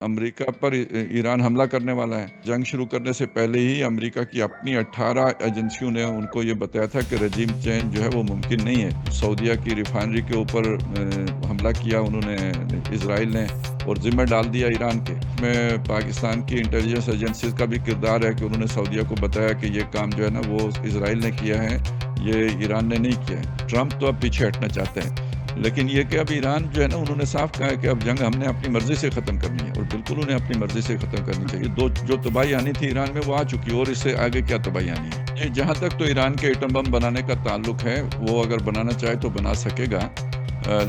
امریکہ پر ایران حملہ کرنے والا ہے۔ جنگ شروع کرنے سے پہلے ہی امریکہ کی اپنی 18 ایجنسیوں نے ان کو یہ بتایا تھا کہ رجیم چینج جو ہے وہ ممکن نہیں ہے۔ سعودیہ کی ریفائنری کے اوپر حملہ کیا انہوں نے، اسرائیل نے، اور ذمہ ڈال دیا ایران کے۔ اس میں پاکستان کی انٹیلیجنس ایجنسیز کا بھی کردار ہے کہ انہوں نے سعودیہ کو بتایا کہ یہ کام جو ہے نا وہ اسرائیل نے کیا ہے، یہ ایران نے نہیں کیا ہے۔ ٹرمپ تو اب پیچھے ہٹنا چاہتے ہیں، لیکن یہ کہ اب ایران جو ہے نا انہوں نے صاف کہا ہے کہ اب جنگ ہم نے اپنی مرضی سے ختم کرنی ہے، اور بالکل انہیں اپنی مرضی سے ختم کرنی چاہیے۔ جو تباہی آنی تھی ایران میں وہ آ چکی ہے، اور اس سے آگے کیا تباہی آنی ہے۔ جہاں تک تو ایران کے ایٹم بم بنانے کا تعلق ہے، وہ اگر بنانا چاہے تو بنا سکے گا،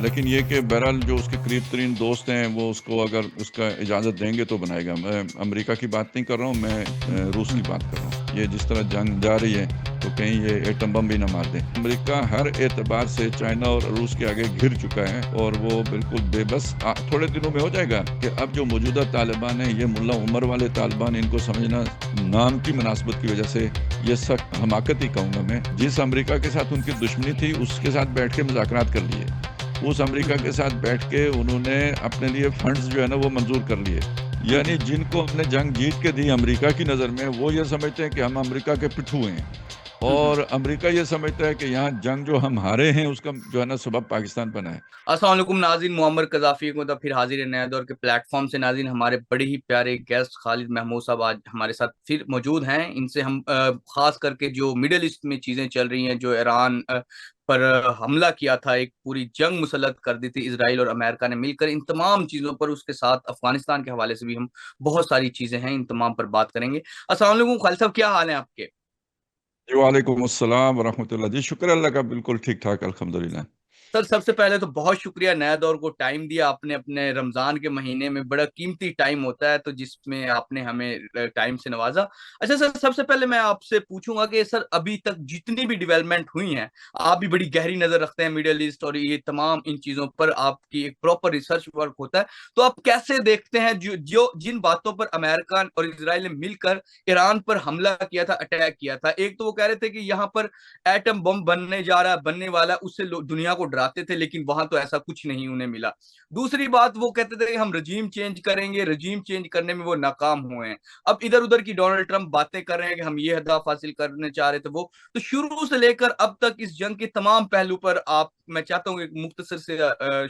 لیکن یہ کہ بہرحال جو اس کے قریب ترین دوست ہیں وہ اس کو اگر اس کا اجازت دیں گے تو بنائے گا۔ میں امریکہ کی بات نہیں کر رہا ہوں، میں روس کی بات کر رہا ہوں۔ یہ جس طرح جنگ جا رہی ہے تو کہیں یہ ایٹم بم بھی نہ مار دیں۔ امریکہ ہر اعتبار سے چائنا اور روس کے آگے گھر چکا ہے، اور وہ بالکل بے بس۔ تھوڑے دنوں میں ہو جائے گا کہ اب جو موجودہ طالبان ہیں، یہ ملا عمر والے طالبان، ان کو سمجھنا نام کی مناسبت کی وجہ سے یہ سخت حماقت ہی کہوں گا میں۔ جس امریکہ کے ساتھ ان کی دشمنی تھی اس کے ساتھ بیٹھ کے مذاکرات کر لیے، اس امریکہ کے ساتھ بیٹھ کے انہوں نے اپنے لیے فنڈز جو ہے نا وہ منظور کر لیے۔ یعنی جن کو ہم نے جنگ جیت کے دی امریکہ کی نظر میں، وہ یہ سمجھتے ہیں کہ ہم امریکہ کے پٹھو ہیں، اور امریکہ یہ سمجھتا ہے کہ یہاں جنگ جو ہم ہارے ہیں اس کا جو ہے نا سبب پاکستان بنا ہے۔ السلام علیکم ناظرین، معمر قذافی کو پھر حاضر ہے نئے دور کے پلیٹ فارم سے۔ ناظرین، ہمارے بڑے ہی پیارے گیسٹ خالد محمود صاحب آج ہمارے ساتھ پھر موجود ہیں۔ ان سے ہم خاص کر کے جو مڈل ایسٹ میں چیزیں چل رہی ہیں، جو ایران پر حملہ کیا تھا، ایک پوری جنگ مسلط کر دی تھی اسرائیل اور امریکہ نے مل کر، ان تمام چیزوں پر، اس کے ساتھ افغانستان کے حوالے سے بھی ہم بہت ساری چیزیں ہیں، ان تمام پر بات کریں گے۔ السلام علیکم خالد صاحب، کیا حال ہیں آپ کے؟ جی وعلیکم السلام ورحمۃ اللہ۔ جی شکر اللہ کا، بالکل ٹھیک ٹھاک الحمدللہ۔ سر، سب سے پہلے تو بہت شکریہ، نیا دور کو ٹائم دیا آپ نے۔ اپنے رمضان کے مہینے میں بڑا قیمتی ٹائم ہوتا ہے، تو جس میں آپ نے ہمیں ٹائم سے نوازا۔ اچھا سر، سب سے پہلے میں آپ سے پوچھوں گا کہ سر ابھی تک جتنی بھی ڈیولپمنٹ ہوئی ہیں، آپ بھی بڑی گہری نظر رکھتے ہیں مڈل ایسٹ اور یہ تمام ان چیزوں پر، آپ کی ایک پراپر ریسرچ ورک ہوتا ہے، تو آپ کیسے دیکھتے ہیں جن باتوں پر امریکہ اور اسرائیل نے مل کر ایران پر حملہ کیا تھا، اٹیک کیا تھا؟ ایک تو وہ کہہ رہے تھے کہ یہاں پر ایٹم بم بننے جا رہا ہے، بننے والا ہے، اس سے دنیا کو ڈراتے تھے، لیکن وہاں تو ایسا کچھ نہیں انہیں ملا۔ دوسری بات، وہ کہتے تھے کہ ہم رجیم چینج کریں گے، رجیم چینج کرنے میں وہ ناکام ہوئے ہیں۔ اب ادھر ادھر کی ڈونلڈ ٹرمپ باتیں کر رہے ہیں کہ ہم یہ ہدف حاصل کرنے چاہ رہے تھے وہ۔ تو شروع سے لے کر اب تک اس جنگ کے تمام پہلو پر آپ، میں چاہتا ہوں ایک مختصر سے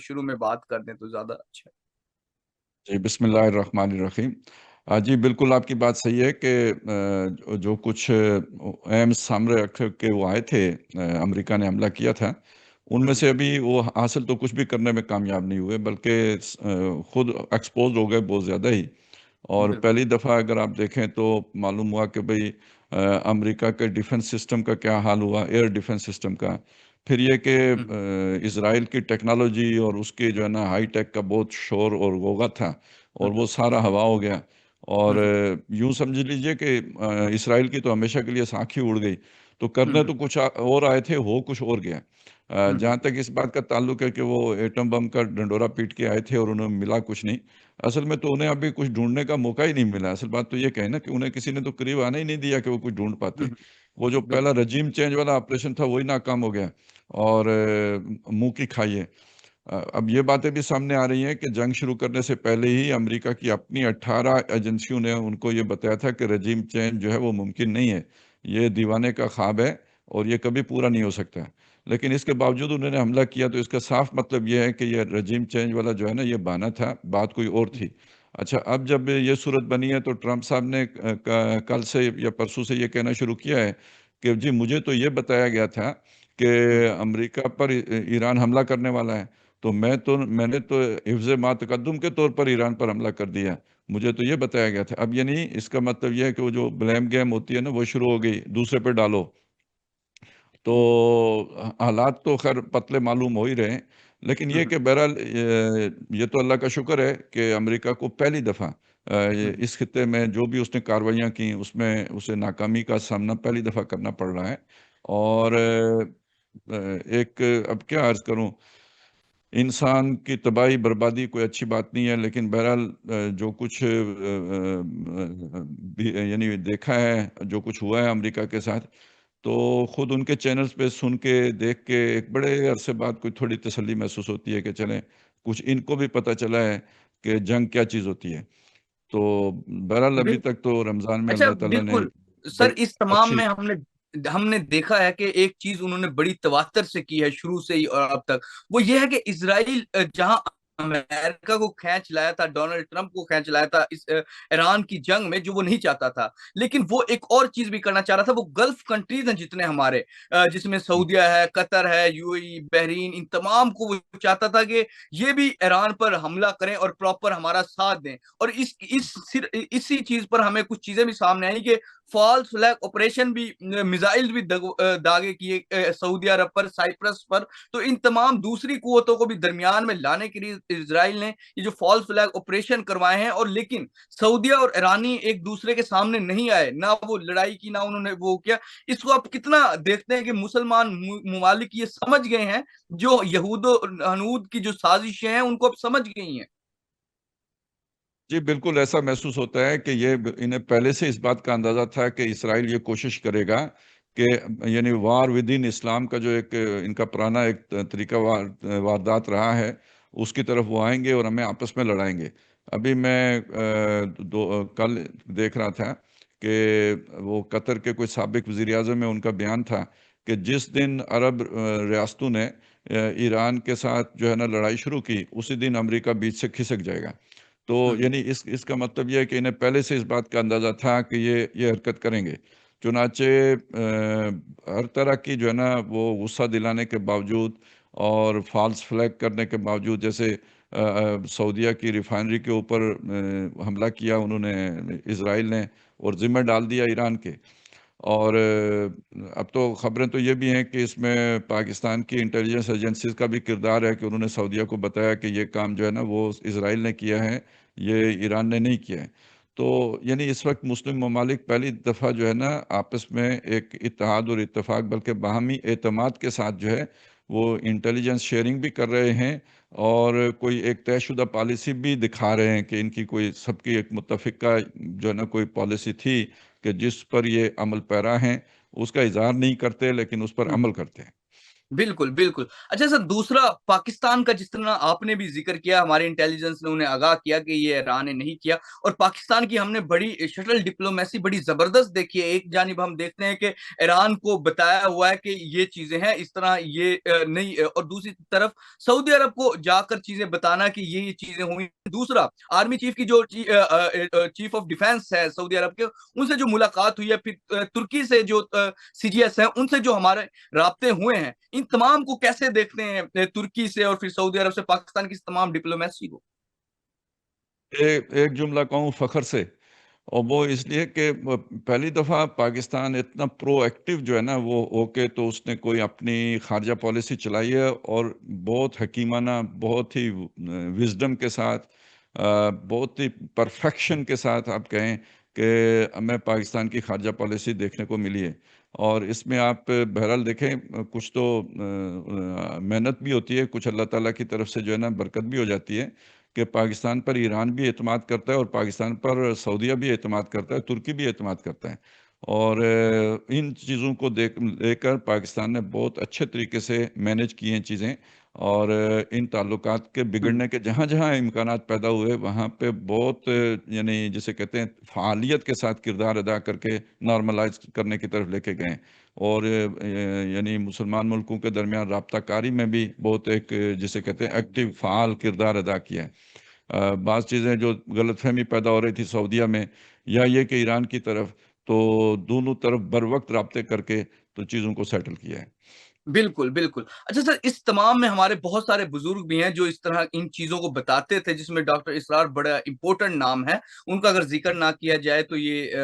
شروع میں بات کر دیں تو زیادہ اچھا ہے۔ جی بسم اللہ الرحمن الرحیم۔ جی بالکل آپ کی بات صحیح ہے کہ جو کچھ اہم سامنے رکھ کے وہ آئے تھے، امریکہ نے حملہ کیا تھا، ان میں سے ابھی وہ حاصل تو کچھ بھی کرنے میں کامیاب نہیں ہوئے، بلکہ خود ایکسپوز ہو گئے بہت زیادہ ہی۔ اور بالکل پہلی دفعہ اگر آپ دیکھیں تو معلوم ہوا کہ بھئی امریکہ کے ڈیفنس سسٹم کا کیا حال ہوا، ایئر ڈیفنس سسٹم کا۔ پھر یہ کہ اسرائیل کی ٹیکنالوجی اور اس کے جو ہے نا ہائی ٹیک کا بہت شور اور غوغا تھا، اور وہ سارا ہوا ہو گیا۔ اور یوں سمجھ لیجئے کہ اسرائیل کی تو ہمیشہ کے لیے سانکھ ہی اڑ گئی۔ تو کرنے تو کچھ اور آئے تھے، ہو کچھ اور گیا۔ جہاں تک اس بات کا تعلق ہے کہ وہ ایٹم بم کا ڈنڈورا پیٹ کے آئے تھے اور انہیں ملا کچھ نہیں، اصل میں تو انہیں ابھی کچھ ڈھونڈنے کا موقع ہی نہیں ملا۔ اصل بات تو یہ کہیں نا کہ انہیں کسی نے تو قریب آنے ہی نہیں دیا کہ وہ کچھ ڈھونڈ پاتے۔ وہ جو پہلا رجیم چینج والا آپریشن تھا وہی ناکام ہو گیا، اور منہ کی کھائیے۔ اب یہ باتیں بھی سامنے آ رہی ہیں کہ جنگ شروع کرنے سے پہلے ہی امریکہ کی اپنی 18 ایجنسیوں نے ان کو یہ بتایا تھا کہ رجیم چینج جو ہے وہ ممکن نہیں ہے، یہ دیوانے کا خواب ہے اور یہ کبھی پورا نہیں ہو سکتا۔ لیکن اس کے باوجود انہوں نے حملہ کیا، تو اس کا صاف مطلب یہ ہے کہ یہ رجیم چینج والا جو ہے نا یہ بہانہ تھا، بات کوئی اور تھی۔ اچھا، اب جب یہ صورت بنی ہے تو ٹرمپ صاحب نے کل سے یا پرسوں سے یہ کہنا شروع کیا ہے کہ جی مجھے تو یہ بتایا گیا تھا کہ امریکہ پر ایران حملہ کرنے والا ہے، تو میں نے تو حفظ ما تقدم کے طور پر ایران پر حملہ کر دیا، مجھے تو یہ بتایا گیا تھا۔ اب یہ نہیں، اس کا مطلب یہ ہے کہ وہ جو بلیم گیم ہوتی ہے نا وہ شروع ہو گئی، دوسرے پہ ڈالو۔ تو حالات تو خیر پتلے معلوم ہو ہی رہے ہیں، لیکن یہ کہ بہرحال یہ تو اللہ کا شکر ہے کہ امریکہ کو پہلی دفعہ اس خطے میں جو بھی اس نے کاروائیاں کی اس میں اسے ناکامی کا سامنا پہلی دفعہ کرنا پڑ رہا ہے۔ اور ایک اب کیا عرض کروں، انسان کی تباہی بربادی کوئی اچھی بات نہیں ہے، لیکن بہرحال جو کچھ یعنی دیکھا ہے، جو کچھ ہوا ہے امریکہ کے ساتھ، تو خود ان کے چینلز پہ سن کے دیکھ کے ایک بڑے عرصے بعد کوئی تھوڑی تسلی محسوس ہوتی ہے کہ چلیں کچھ ان کو بھی پتہ چلا ہے کہ جنگ کیا چیز ہوتی ہے۔ تو بہرحال ابھی بال- تک تو رمضان میں اچھا اللہ تعالیٰ نے بالکل سر، اس تمام اچھی. میں ہم نے دیکھا ہے کہ ایک چیز انہوں نے بڑی تواتر سے کی ہے شروع سے ہی اور اب تک، وہ یہ ہے کہ اسرائیل جہاں امریکہ کو کھینچ لایا تھا، ڈونلڈ ٹرمپ کو کھینچ لایا تھا اس ایران کی جنگ میں، جو وہ نہیں چاہتا تھا، لیکن وہ ایک اور چیز بھی کرنا چاہ رہا تھا۔ وہ گلف کنٹریز ہیں جتنے ہمارے، جس میں سعودیہ ہے، قطر ہے، یو اے ای، بحرین، ان تمام کو وہ چاہتا تھا کہ یہ بھی ایران پر حملہ کریں اور پراپر ہمارا ساتھ دیں۔ اور اسی چیز پر ہمیں کچھ چیزیں بھی سامنے آئی کہ فالس فلیگ آپریشن بھی، میزائل بھی داغے کیے سعودی عرب پر، سائپرس پر۔ تو ان تمام دوسری قوتوں کو بھی درمیان میں لانے کے لیے اسرائیل نے یہ جو فالس فلیگ آپریشن کروائے ہیں، اور لیکن سعودیہ اور ایرانی ایک دوسرے کے سامنے نہیں آئے، نہ وہ لڑائی کی، نہ انہوں نے وہ کیا۔ اس کو آپ کتنا دیکھتے ہیں کہ مسلمان ممالک یہ سمجھ گئے ہیں، جو یہود و ہنود کی جو سازشیں ہیں ان کو اب سمجھ گئی ہیں؟ جی بالکل ایسا محسوس ہوتا ہے کہ یہ انہیں پہلے سے اس بات کا اندازہ تھا کہ اسرائیل یہ کوشش کرے گا کہ یعنی وار ود ان اسلام کا جو ایک ان کا پرانا ایک طریقہ واردات رہا ہے، اس کی طرف وہ آئیں گے اور ہمیں آپس میں لڑائیں گے۔ ابھی میں کل دیکھ رہا تھا کہ وہ قطر کے کوئی سابق وزیر اعظم میں ان کا بیان تھا کہ جس دن عرب ریاستوں نے ایران کے ساتھ جو ہے نا لڑائی شروع کی، اسی دن امریکہ بیچ سے کھسک جائے گا۔ تو یعنی اس کا مطلب یہ ہے کہ انہیں پہلے سے اس بات کا اندازہ تھا کہ یہ حرکت کریں گے۔ چنانچہ ہر طرح کی جو ہے نا وہ غصہ دلانے کے باوجود اور فالس فلیگ کرنے کے باوجود، جیسے سعودیہ کی ریفائنری کے اوپر حملہ کیا انہوں نے اسرائیل نے، اور ذمہ ڈال دیا ایران کے۔ اور اب تو خبریں تو یہ بھی ہیں کہ اس میں پاکستان کی انٹیلیجنس ایجنسیز کا بھی کردار ہے کہ انہوں نے سعودیہ کو بتایا کہ یہ کام جو ہے نا وہ اسرائیل نے کیا ہے، یہ ایران نے نہیں کیا ہے۔ تو یعنی اس وقت مسلم ممالک پہلی دفعہ جو ہے نا آپس میں ایک اتحاد اور اتفاق، بلکہ باہمی اعتماد کے ساتھ جو ہے وہ انٹیلیجنس شیئرنگ بھی کر رہے ہیں، اور کوئی ایک طے شدہ پالیسی بھی دکھا رہے ہیں کہ ان کی کوئی سب کی ایک متفقہ جو ہے نا کوئی پالیسی تھی کہ جس پر یہ عمل پیرا ہیں، اس کا اظہار نہیں کرتے لیکن اس پر عمل کرتے ہیں۔ بالکل بالکل۔ اچھا سر، دوسرا پاکستان کا جس طرح آپ نے بھی ذکر کیا، ہمارے انٹیلیجنس نے انہیں آگاہ کیا کہ یہ ایران نے نہیں کیا، اور پاکستان کی ہم نے بڑی شٹل ڈپلومیسی بڑی زبردست دیکھی ہے۔ ایک جانب ہم دیکھتے ہیں کہ ایران کو بتایا ہوا ہے کہ یہ چیزیں ہیں اس طرح، یہ نہیں، اور دوسری طرف سعودی عرب کو جا کر چیزیں بتانا کہ یہ چیزیں ہوئی۔ دوسرا، آرمی چیف کی جو چیف آف ڈیفینس ہے سعودی عرب کے، ان سے جو ملاقات ہوئی ہے، پھر ترکی سے جو سی جی ایس ہے ان سے جو ہمارے رابطے ہوئے ہیں، ان تمام کو کیسے دیکھتے ہیں، ترکی سے اور پھر سعودی عرب سے پاکستان کی تمام ڈپلومیسی کو؟ ایک جملہ کہوں فخر سے، اور وہ اس لیے کہ پہلی دفعہ پاکستان اتنا پرو ایکٹیو جو ہے نا وہ ہو کے، تو اس نے کوئی اپنی خارجہ پالیسی چلائی ہے، اور بہت حکیمانہ، بہت ہی وزڈم کے ساتھ، بہت ہی پرفیکشن کے ساتھ آپ کہیں کہ ہمیں پاکستان کی خارجہ پالیسی دیکھنے کو ملی ہے۔ اور اس میں آپ بہرحال دیکھیں، کچھ تو محنت بھی ہوتی ہے، کچھ اللہ تعالیٰ کی طرف سے جو ہے نا برکت بھی ہو جاتی ہے کہ پاکستان پر ایران بھی اعتماد کرتا ہے، اور پاکستان پر سعودیہ بھی اعتماد کرتا ہے، ترکی بھی اعتماد کرتا ہے۔ اور ان چیزوں کو لے کر پاکستان نے بہت اچھے طریقے سے مینیج کی ہیں چیزیں، اور ان تعلقات کے بگڑنے کے جہاں جہاں امکانات پیدا ہوئے وہاں پہ بہت یعنی جسے کہتے ہیں فعالیت کے ساتھ کردار ادا کر کے نارملائز کرنے کی طرف لے کے گئے، اور یعنی مسلمان ملکوں کے درمیان رابطہ کاری میں بھی بہت ایک جسے کہتے ہیں ایکٹیو فعال کردار ادا کیا ہے۔ بعض چیزیں جو غلط فہمی پیدا ہو رہی تھی سعودیہ میں، یا یہ کہ ایران کی طرف، تو دونوں طرف بر وقت رابطے کر کے تو چیزوں کو سیٹل کیا ہے۔ بالکل بالکل۔ اچھا سر، اس تمام میں ہمارے بہت سارے بزرگ بھی ہیں جو اس طرح ان چیزوں کو بتاتے تھے، جس میں ڈاکٹر اسرار بڑا امپورٹنٹ نام ہے۔ ان کا اگر ذکر نہ کیا جائے تو یہ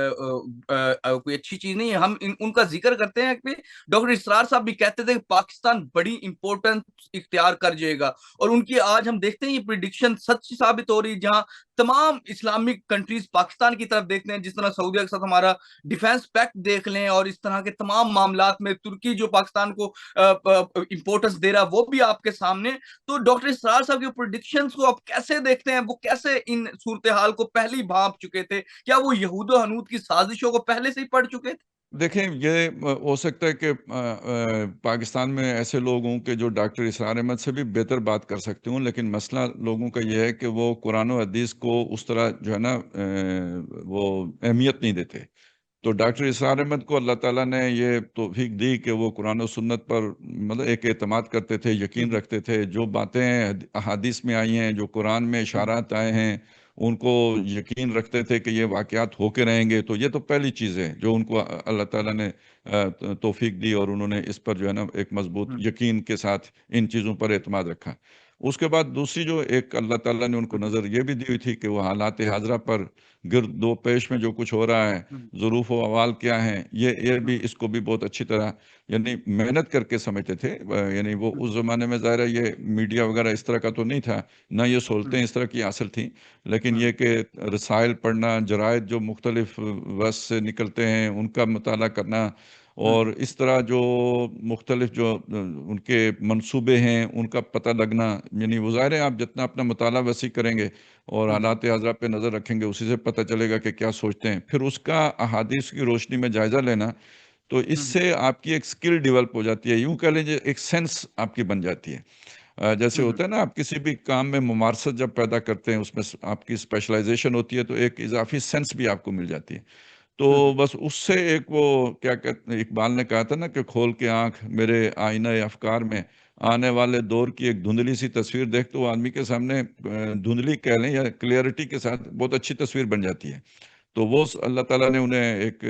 کوئی اچھی چیز نہیں ہے۔ ہم ان کا ذکر کرتے ہیں کہ ڈاکٹر اسرار صاحب بھی کہتے تھے کہ پاکستان بڑی امپورٹنٹ اختیار کر جائے گا، اور ان کی آج ہم دیکھتے ہیں یہ پریڈکشن سچ ثابت ہو رہی، جہاں تمام اسلامک کنٹریز پاکستان کی طرف دیکھتے ہیں، جس طرح سعودیہ کے ساتھ ہمارا ڈیفینس پیکٹ دیکھ لیں، اور اس طرح کے تمام معاملات میں ترکی جو پاکستان کو امپورٹنس دے رہا وہ بھی آپ کے سامنے۔ تو ڈاکٹر اسرار صاحب کی پریڈکشنز کو آپ کیسے دیکھتے ہیں؟ وہ کیسے ان صورتحال کو پہلی بھانپ چکے تھے؟ کیا وہ یہود و ہنود کی سازشوں کو پہلے سے ہی پڑھ چکے تھے؟ دیکھیں یہ ہو سکتا ہے کہ پاکستان میں ایسے لوگ ہوں کہ جو ڈاکٹر اسرار احمد سے بھی بہتر بات کر سکتے ہوں، لیکن مسئلہ لوگوں کا یہ ہے کہ وہ قرآن و حدیث کو اس طرح جو ہے نا وہ اہمیت نہیں دیتے۔ تو ڈاکٹر اسرار احمد کو اللہ تعالیٰ نے یہ توفیق دی کہ وہ قرآن و سنت پر مطلب ایک اعتماد کرتے تھے، یقین رکھتے تھے، جو باتیں احادیث میں آئی ہیں، جو قرآن میں اشارات آئے ہیں، ان کو یقین رکھتے تھے کہ یہ واقعات ہو کے رہیں گے۔ تو یہ تو پہلی چیز ہے جو ان کو اللہ تعالیٰ نے توفیق دی، اور انہوں نے اس پر جو ہے نا ایک مضبوط یقین کے ساتھ ان چیزوں پر اعتماد رکھا۔ اس کے بعد دوسری جو ایک اللہ تعالیٰ نے ان کو نظر یہ بھی دی ہوئی تھی کہ وہ حالات حاضرہ پر گرد دو پیش میں جو کچھ ہو رہا ہے، ظروف و احوال کیا ہیں، یہ بھی اس کو بھی بہت اچھی طرح یعنی محنت کر کے سمجھتے تھے۔ یعنی وہ اس زمانے میں ظاہر ہے یہ میڈیا وغیرہ اس طرح کا تو نہیں تھا، نہ یہ سہولتیں اس طرح کی حاصل تھیں، لیکن یہ کہ رسائل پڑھنا، جرائد جو مختلف وقت سے نکلتے ہیں ان کا مطالعہ کرنا، اور اس طرح جو مختلف جو ان کے منصوبے ہیں ان کا پتہ لگنا، یعنی وہ ظاہر ہے آپ جتنا اپنا مطالعہ وسیع کریں گے اور حالات حاضرہ پہ نظر رکھیں گے، اسی سے پتہ چلے گا کہ کیا سوچتے ہیں، پھر اس کا احادیث کی روشنی میں جائزہ لینا، تو اس سے آپ کی ایک سکل ڈیولپ ہو جاتی ہے، یوں کہہ لیجیے ایک سینس آپ کی بن جاتی ہے۔ جیسے ہوتا ہے نا آپ کسی بھی کام میں ممارست جب پیدا کرتے ہیں، اس میں آپ کی اسپیشلائزیشن ہوتی ہے، تو ایک اضافی سینس بھی آپ کو مل جاتی ہے۔ تو بس اس سے ایک وہ کیا کہتے ہیں، اقبال نے کہا تھا نا کہ کھول کے آنکھ میرے آئینہ افکار میں آنے والے دور کی ایک دھندلی سی تصویر دیکھ، تو آدمی کے سامنے دھندلی کہہ لیں یا کلیئرٹی کے ساتھ بہت اچھی تصویر بن جاتی ہے۔ تو وہ اللہ تعالیٰ نے انہیں ایک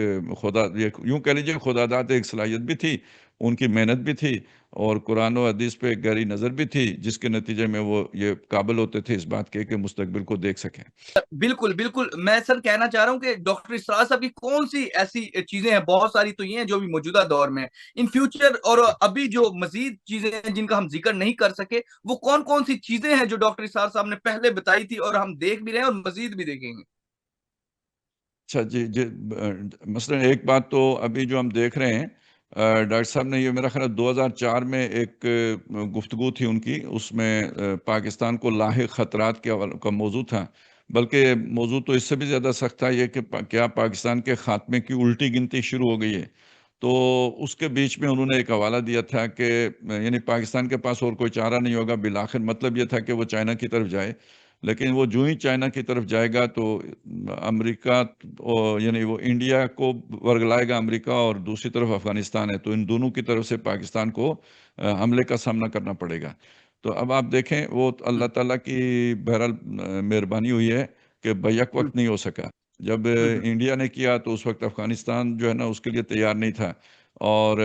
یوں کہہ لیجیے خدا داد ایک صلاحیت بھی تھی، ان کی محنت بھی تھی، اور قرآن و حدیث پہ ایک گہری نظر بھی تھی، جس کے نتیجے میں وہ یہ قابل ہوتے تھے اس بات کے کہ مستقبل کو دیکھ سکیں۔ بالکل بالکل، میں سر کہنا چاہ رہا ہوں کہ ڈاکٹر اسرار صاحب کی کون سی ایسی چیزیں ہیں، بہت ساری تو یہ ہیں جو بھی موجودہ دور میں ان فیوچر اور ابھی جو مزید چیزیں ہیں جن کا ہم ذکر نہیں کر سکے، وہ کون کون سی چیزیں ہیں جو ڈاکٹر اسرار صاحب نے پہلے بتائی تھی اور ہم دیکھ بھی رہے ہیں اور مزید بھی دیکھیں گے؟ اچھا جی مثلا ایک بات تو ابھی جو ہم دیکھ رہے ہیں، ڈاکٹر صاحب نے یہ میرا خیال 2004 میں ایک گفتگو تھی ان کی، اس میں پاکستان کو لاحق خطرات کا موضوع تھا، بلکہ موضوع تو اس سے بھی زیادہ سخت تھا یہ کہ کیا پاکستان کے خاتمے کی الٹی گنتی شروع ہو گئی ہے۔ تو اس کے بیچ میں انہوں نے ایک حوالہ دیا تھا کہ یعنی پاکستان کے پاس اور کوئی چارہ نہیں ہوگا، بالآخر مطلب یہ تھا کہ وہ چائنا کی طرف جائے، لیکن وہ جو ہی چائنا کی طرف جائے گا تو امریکہ یعنی وہ انڈیا کو ورگلائے گا امریکہ، اور دوسری طرف افغانستان ہے، تو ان دونوں کی طرف سے پاکستان کو حملے کا سامنا کرنا پڑے گا۔ تو اب آپ دیکھیں وہ اللہ تعالیٰ کی بہرحال مہربانی ہوئی ہے کہ بیک وقت نہیں ہو سکا۔ جب انڈیا نے کیا تو اس وقت افغانستان جو ہے نا اس کے لیے تیار نہیں تھا، اور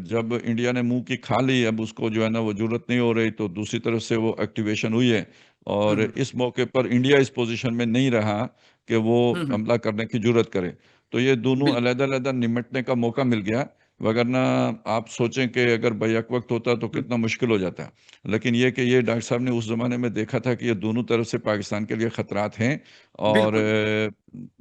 جب انڈیا نے منہ کی کھا لی، اب اس کو جو ہے نا وہ ضرورت نہیں ہو رہی، تو دوسری طرف سے وہ ایکٹیویشن ہوئی ہے، اور اس موقع پر انڈیا اس پوزیشن میں نہیں رہا کہ وہ حملہ کرنے کی جرات کرے، تو یہ دونوں بالکل علیحدہ علیحدہ نمٹنے کا موقع مل گیا، وگرنہ آپ سوچیں کہ اگر بیک وقت ہوتا تو کتنا مشکل ہو جاتا ہے۔ لیکن یہ کہ یہ ڈاکٹر صاحب نے اس زمانے میں دیکھا تھا کہ یہ دونوں طرف سے پاکستان کے لیے خطرات ہیں، اور بالکل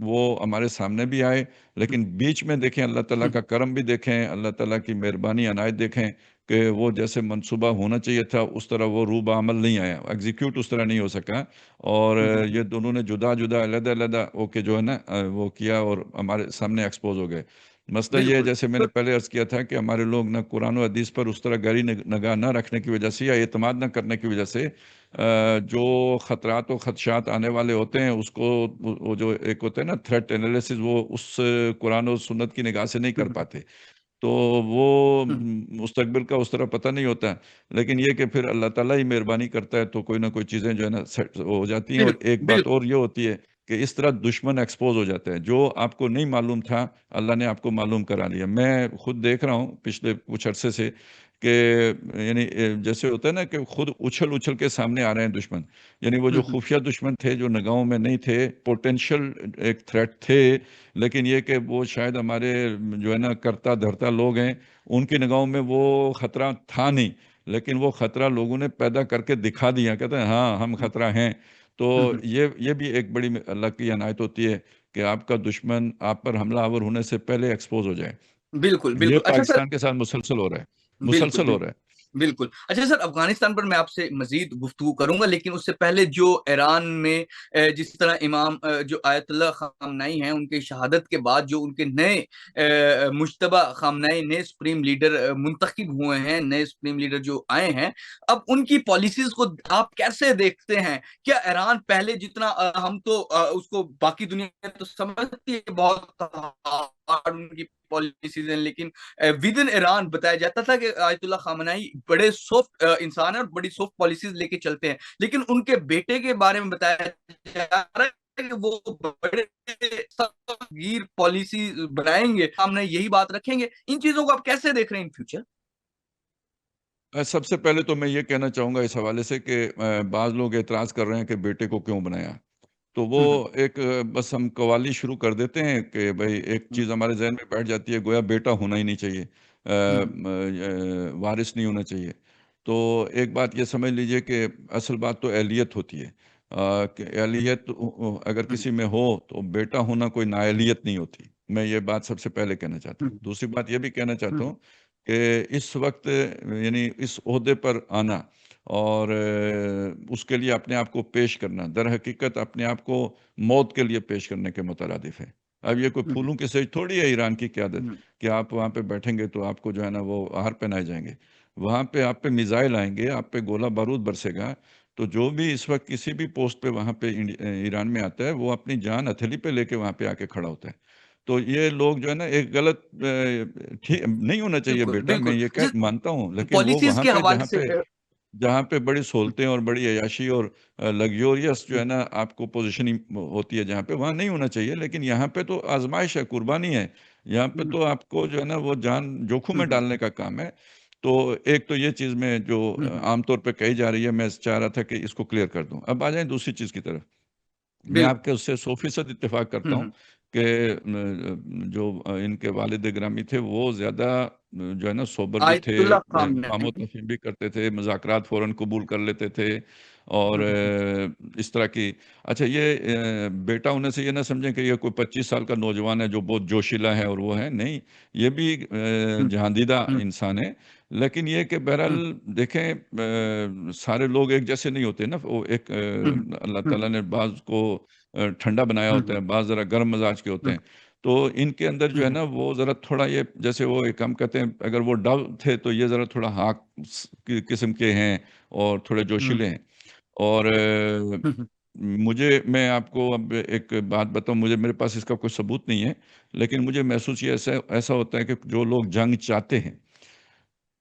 وہ ہمارے سامنے بھی آئے، لیکن بیچ میں دیکھیں اللہ تعالیٰ کا کرم بھی دیکھیں، اللہ تعالیٰ کی مہربانی عنایت دیکھیں کہ وہ جیسے منصوبہ ہونا چاہیے تھا اس طرح وہ روب عمل نہیں آیا، ایگزیکیوٹ اس طرح نہیں ہو سکا، اور یہ دونوں نے جدا جدا علیحدہ علیحدہ ہو کے جو ہے نا وہ کیا، اور ہمارے سامنے ایکسپوز ہو گئے۔ مسئلہ یہ ہے بالکل جیسے میں نے پہلے عرض کیا تھا کہ ہمارے لوگ نہ قرآن و حدیث پر اس طرح گہری نگاہ نہ رکھنے کی وجہ سے یا اعتماد نہ کرنے کی وجہ سے جو خطرات و خدشات آنے والے ہوتے ہیں اس کو وہ جو ایک ہوتا ہے نا تھریٹ انالیسز، وہ اس قرآن و سنت کی نگاہ سے نہیں کر پاتے، تو وہ مستقبل کا اس طرح پتہ نہیں ہوتا، لیکن یہ کہ پھر اللہ تعالیٰ ہی مہربانی کرتا ہے تو کوئی نہ کوئی چیزیں جو ہے نا سیٹ ہو جاتی ہیں۔ اور ایک بات بالکل اور یہ ہوتی ہے کہ اس طرح دشمن ایکسپوز ہو جاتا ہے، جو آپ کو نہیں معلوم تھا اللہ نے آپ کو معلوم کرا لیا۔ میں خود دیکھ رہا ہوں پچھلے کچھ عرصے سے کہ یعنی جیسے ہوتا ہے نا کہ خود اچھل اچھل کے سامنے آ رہے ہیں دشمن، یعنی وہ جو خفیہ دشمن تھے جو نگاہوں میں نہیں تھے، پوٹینشل ایک تھریٹ تھے، لیکن یہ کہ وہ شاید ہمارے جو ہے نا کرتا دھرتا لوگ ہیں ان کی نگاہوں میں وہ خطرہ تھا نہیں، لیکن وہ خطرہ لوگوں نے پیدا کر کے دکھا دیا، کہتے ہیں ہاں ہم خطرہ ہیں۔ تو یہ بھی ایک بڑی اللہ کی عنایت ہوتی ہے کہ آپ کا دشمن آپ پر حملہ آور ہونے سے پہلے ایکسپوز ہو جائے۔ بالکل یہ بالکل اچھا سر، پاکستان کے ساتھ مسلسل ہو رہا ہے، بالکل مسلسل ہو بالکل رہا ہے۔ بالکل. اچھا سر، افغانستان پر میں آپ سے مزید گفتگو کروں گا، لیکن اس سے پہلے جو ایران میں جس طرح امام جو آیت اللہ خامنائی ہیں، ان کے شہادت کے بعد جو ان کے نئے مجتبی خامنائی نئے سپریم لیڈر منتخب ہوئے ہیں، نئے سپریم لیڈر جو آئے ہیں، اب ان کی پالیسیز کو آپ کیسے دیکھتے ہیں؟ کیا ایران پہلے جتنا ہم تو اس کو باقی دنیا تو سمجھتی ہے بہت hard ان کی پالیسیز ہیں، لیکن ود ان ایران بتایا جاتا تھا کہ آیت اللہ خامنائی بڑے سافٹ انسان ہیں اور بڑی سافٹ پالیسیز لے کے چلتے ہیں، لیکن ان کے بیٹے کے بارے میں بتایا جا رہا ہے کہ وہ بڑے سخت گیر پالیسی بنائیں گے، ہم نے یہی بات رکھیں گے. ان چیزوں کو آپ کیسے دیکھ رہے ہیں ان فیوچر؟ سب سے پہلے تو میں یہ کہنا چاہوں گا اس حوالے سے کہ بعض لوگ اعتراض کر رہے ہیں کہ بیٹے کو کیوں بنایا. تو وہ ایک بس ہم قوالی شروع کر دیتے ہیں کہ بھائی ایک چیز ہمارے ذہن میں بیٹھ جاتی ہے، گویا بیٹا ہونا ہی نہیں چاہیے، وارث نہیں ہونا چاہیے. تو ایک بات یہ سمجھ لیجئے کہ اصل بات تو اہلیت ہوتی ہے، کہ اہلیت اگر کسی میں ہو تو بیٹا ہونا کوئی نااہلیت نہیں ہوتی. میں یہ بات سب سے پہلے کہنا چاہتا ہوں. دوسری بات یہ بھی کہنا چاہتا ہوں کہ اس وقت یعنی اس عہدے پر آنا اور اس کے لیے اپنے آپ کو پیش کرنا در حقیقت اپنے آپ کو موت کے لیے پیش کرنے کے مترادف ہے. اب یہ کوئی پھولوں کی سیج تھوڑی ہے ایران کی قیادت کہ آپ وہاں پہ بیٹھیں گے تو آپ کو جو ہے نا وہ ہار پہنائے جائیں گے. وہاں پہ آپ پہ میزائل آئیں گے، آپ پہ گولہ بارود برسے گا. تو جو بھی اس وقت کسی بھی پوسٹ پہ وہاں پہ ایران میں آتا ہے وہ اپنی جان ہتھیلی پہ لے کے وہاں پہ آ کے کھڑا ہوتا ہے. تو یہ لوگ جو ہے نا ایک غلط نہیں ہونا چاہیے بالکل بیٹا، میں بالکل. یہ جس مانتا ہوں، لیکن وہ پالیسیز وہاں کے پہ حوالے سے جہاں پہ بڑی سہولتیں اور بڑی عیاشی اور لگزوریس جو ہے نا آپ کو پوزیشننگ ہوتی ہے جہاں پہ، وہاں نہیں ہونا چاہیے. لیکن یہاں پہ تو آزمائش ہے، قربانی ہے. یہاں پہ تو آپ کو جو ہے نا وہ جان جوکھم میں ڈالنے کا کام ہے. تو ایک تو یہ چیز میں جو عام طور پہ کہی جا رہی ہے، میں چاہ رہا تھا کہ اس کو کلیئر کر دوں. اب آ جائیں دوسری چیز کی طرف. میں آپ کے اس سے 100% اتفاق کرتا ہوں کہ جو ان کے والد گرامی تھے وہ زیادہ جو ہے نا سوبر بھی تھے، آیت اللہ کام و خامنہئی. تفہیم بھی کرتے تھے، مذاکرات فوراً قبول کر لیتے تھے اور اس طرح کی. اچھا یہ بیٹا ہونے سے یہ نہ سمجھیں کہ یہ کوئی 25 سال کا نوجوان ہے جو بہت جوشیلا ہے اور وہ ہے، نہیں، یہ بھی جہاندیدہ انسان ہے. لیکن یہ کہ بہرحال دیکھیں سارے لوگ ایک جیسے نہیں ہوتے نا. وہ ایک اللہ تعالیٰ نے بعض کو ٹھنڈا بنایا ہوتا ہے، بعض ذرا گرم مزاج کے ہوتے ہیں. تو ان کے اندر جو ہے نا وہ ذرا تھوڑا یہ جیسے وہ ایک ہم کہتے ہیں اگر وہ ڈو تھے تو یہ ذرا تھوڑا ہاک قسم کے ہیں اور تھوڑے جوشیلے ہیں. اور میں آپ کو اب ایک بات بتاؤں، میرے پاس اس کا کوئی ثبوت نہیں ہے، لیکن مجھے محسوس یہ ایسا ہوتا ہے کہ جو لوگ جنگ چاہتے ہیں،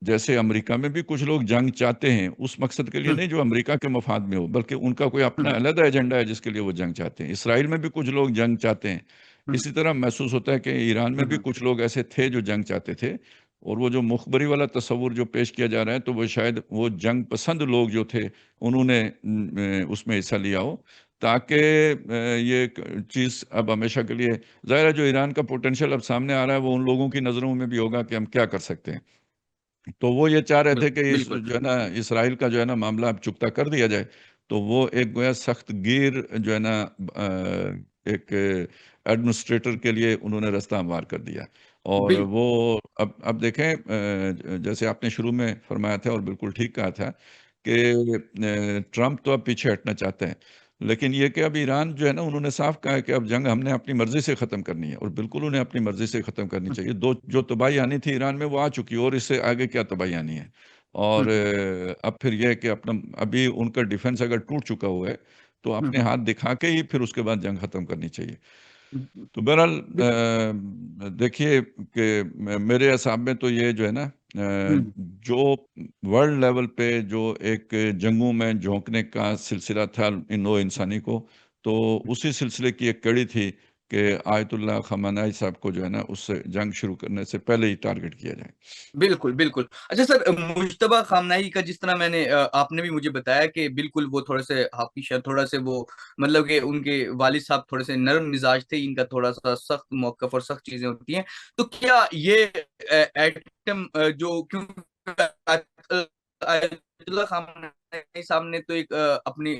جیسے امریکہ میں بھی کچھ لوگ جنگ چاہتے ہیں اس مقصد کے لیے نہیں جو امریکہ کے مفاد میں ہو، بلکہ ان کا کوئی اپنا علیحدہ ایجنڈا ہے جس کے لیے وہ جنگ چاہتے ہیں. اسرائیل میں بھی کچھ لوگ جنگ چاہتے ہیں. اسی طرح محسوس ہوتا ہے کہ ایران میں بھی کچھ لوگ ایسے تھے جو جنگ چاہتے تھے. اور وہ جو مخبری والا تصور جو پیش کیا جا رہا ہے تو وہ شاید وہ جنگ پسند لوگ جو تھے انہوں نے اس میں حصہ لیا ہو، تاکہ یہ چیز اب ہمیشہ کے لیے ظاہر ہے جو ایران کا پوٹینشیل اب سامنے آ رہا ہے وہ ان لوگوں کی نظروں میں بھی ہوگا کہ ہم کیا کر سکتے ہیں. تو وہ یہ چاہ رہے تھے کہ بالکل جو ہے نا اسرائیل کا جو ہے نا معاملہ اب چکتا کر دیا جائے. تو وہ ایک گویا سخت گیر جو ہے نا ایک ایڈمنسٹریٹر کے لیے انہوں نے رستہ ہموار کر دیا. اور وہ اب دیکھیں جیسے آپ نے شروع میں فرمایا تھا اور بالکل ٹھیک کہا تھا کہ ٹرمپ تو اب پیچھے ہٹنا چاہتے ہیں، لیکن یہ کہ اب ایران جو ہے نا انہوں نے صاف کہا ہے کہ اب جنگ ہم نے اپنی مرضی سے ختم کرنی ہے، اور بالکل انہیں اپنی مرضی سے ختم کرنی چاہیے. جو تباہی آنی تھی ایران میں وہ آ چکی اور اس سے آگے کیا تباہی آنی ہے. اور اب پھر یہ کہ ابھی ان کا ڈیفنس اگر ٹوٹ چکا ہوا ہے تو اپنے ہاتھ دکھا کے ہی پھر اس کے بعد جنگ ختم کرنی چاہیے. تو بہرحال دیکھیے کہ میرے حساب میں تو یہ جو ہے نا جو ورلڈ لیول پہ جو ایک جنگوں میں جھونکنے کا سلسلہ تھا نو انسانی کو، تو اسی سلسلے کی ایک کڑی تھی کہ آیت اللہ خامنائی صاحب کو جو ہے نا اس سے جنگ شروع کرنے سے پہلے ہی ٹارگٹ کیا جائے. بالکل بالکل. اچھا سر، مجتبی خامنائی کا جس طرح میں نے آپ نے بھی مجھے بتایا کہ بالکل وہ تھوڑے سے حافظ ہے، تھوڑا سے وہ مطلب کہ ان کے والد صاحب تھوڑے سے نرم مزاج تھے، ان کا تھوڑا سا سخت موقف اور سخت چیزیں ہوتی ہیں. تو کیا یہ ایٹم جو کیونکہ آیت اللہ خامنائی صاحب نے تو ایک اپنی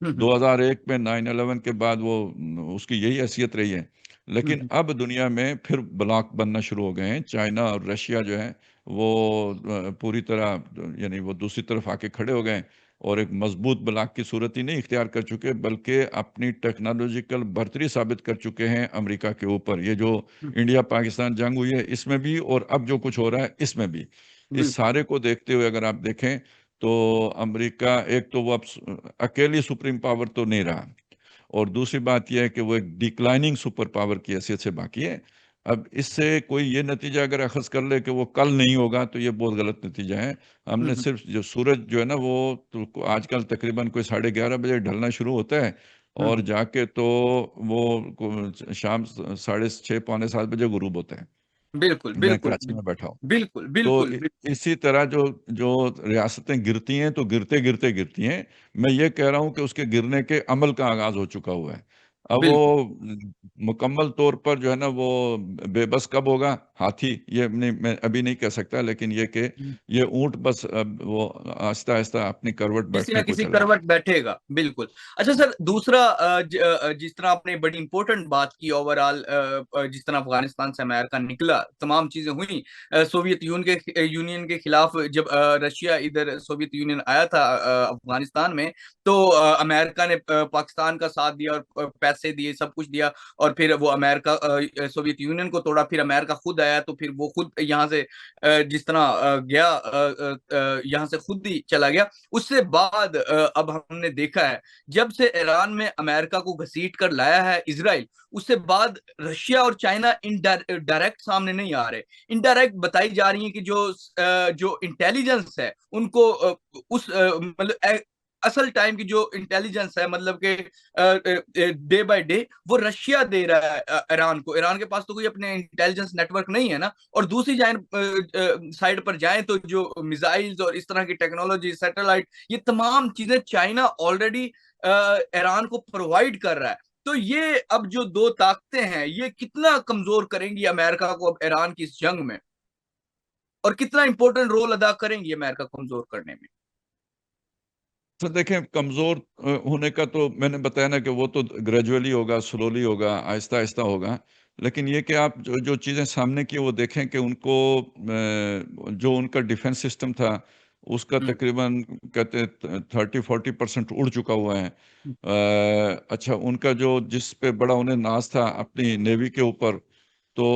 2001 میں 9/11 کے بعد وہ اس کی یہی حیثیت رہی ہے، لیکن اب دنیا میں پھر بلاک بننا شروع ہو گئے ہیں۔ چائنا اور رشیا جو ہے وہ پوری طرح یعنی وہ دوسری طرف آ کے کھڑے ہو گئے اور ایک مضبوط بلاک کی صورت ہی نہیں اختیار کر چکے، بلکہ اپنی ٹیکنالوجیکل برتری ثابت کر چکے ہیں امریکہ کے اوپر۔ یہ جو انڈیا پاکستان جنگ ہوئی ہے اس میں بھی، اور اب جو کچھ ہو رہا ہے اس میں بھی، اس سارے کو دیکھتے ہوئے اگر آپ دیکھیں تو امریکہ ایک تو وہ اب اکیلی سپریم پاور تو نہیں رہا، اور دوسری بات یہ ہے کہ وہ ایک ڈیکلائننگ سپر پاور کی حیثیت سے باقی ہے۔ اب اس سے کوئی یہ نتیجہ اگر اخذ کر لے کہ وہ کل نہیں ہوگا تو یہ بہت غلط نتیجہ ہے۔ ہم نے صرف جو سورج جو ہے نا وہ آج کل تقریباً کوئی 11:30 بجے ڈھلنا شروع ہوتا ہے، اور جا کے تو وہ شام 6:30 پونے 7 بجے غروب ہوتا ہے۔ بالکل میں بالکل کراچی میں بیٹھا ہوں۔ بالکل تو بالکل اسی طرح جو ریاستیں گرتی ہیں تو گرتے گرتے گرتی ہیں۔ میں یہ کہہ رہا ہوں کہ اس کے گرنے کے عمل کا آغاز ہو چکا ہوا ہے۔ اب وہ بالکل مکمل طور پر جو ہے نا وہ بے بس کب ہوگا ہاتھی، یہ میں ابھی نہیں کہہ سکتا، لیکن یہ کہ یہ اونٹ بس اب وہ آہستہ آہستہ اپنی کروٹ کسی نہ بیٹھنے کو کسی چلا ہے۔ کروٹ بیٹھے گا، بالکل۔ اچھا سر، دوسرا جس طرح آپ نے بڑی امپورٹنٹ بات کی اوور آل، جس طرح افغانستان سے امریکہ نکلا، تمام چیزیں ہوئیں سوویت یونین کے خلاف، جب رشیا ادھر سوویت یونین آیا تھا افغانستان میں، تو امریکہ نے پاکستان کا ساتھ دیا اور پیسے دیے، سب کچھ دیا، اور پھر وہ امریکہ سوویت یونین کو توڑا، پھر امریکہ خود آیا، تو پھر وہ خود یہاں سے جس طرح گیا یہاں سے خود ہی چلا گیا۔ اس سے بعد اب ہم نے دیکھا ہے جب سے ایران میں امریکہ کو گھسیٹ کر لایا ہے اسرائیل، اس سے بعد رشیا اور چائنا ڈائریکٹ سامنے نہیں آ رہے، انڈائریکٹ بتائی جا رہی ہیں کہ جو انٹیلیجنس ہے ان کو اس مطلب اصل ٹائم کی جو انٹیلیجنس ہے، مطلب کہ ڈے بائی ڈے وہ رشیا دے رہا ہے ایران کو۔ ایران کے پاس تو کوئی اپنے انٹیلیجنس نیٹ ورک نہیں ہے نا۔ اور دوسری سائڈ پر جائیں تو جو میزائلز اور اس طرح کی ٹیکنالوجی، سیٹلائٹ، یہ تمام چیزیں چائنا آلریڈی ایران کو پرووائڈ کر رہا ہے۔ تو یہ اب جو دو طاقتیں ہیں یہ کتنا کمزور کریں گی امریکہ کو اب ایران کی اس جنگ میں، اور کتنا امپورٹنٹ رول ادا کریں گی امریکہ کو کمزور کرنے میں؟ تو دیکھیں، کمزور ہونے کا تو میں نے بتایا نا کہ وہ تو گریجولی ہوگا، سلولی ہوگا، آہستہ آہستہ ہوگا، لیکن یہ کہ آپ جو چیزیں سامنے کی وہ دیکھیں کہ ان کو جو ان کا ڈیفنس سسٹم تھا اس کا تقریباً کہتے 30-40% اڑ چکا ہوا ہے۔ اچھا، ان کا جس پہ بڑا انہیں ناز تھا اپنی نیوی کے اوپر، تو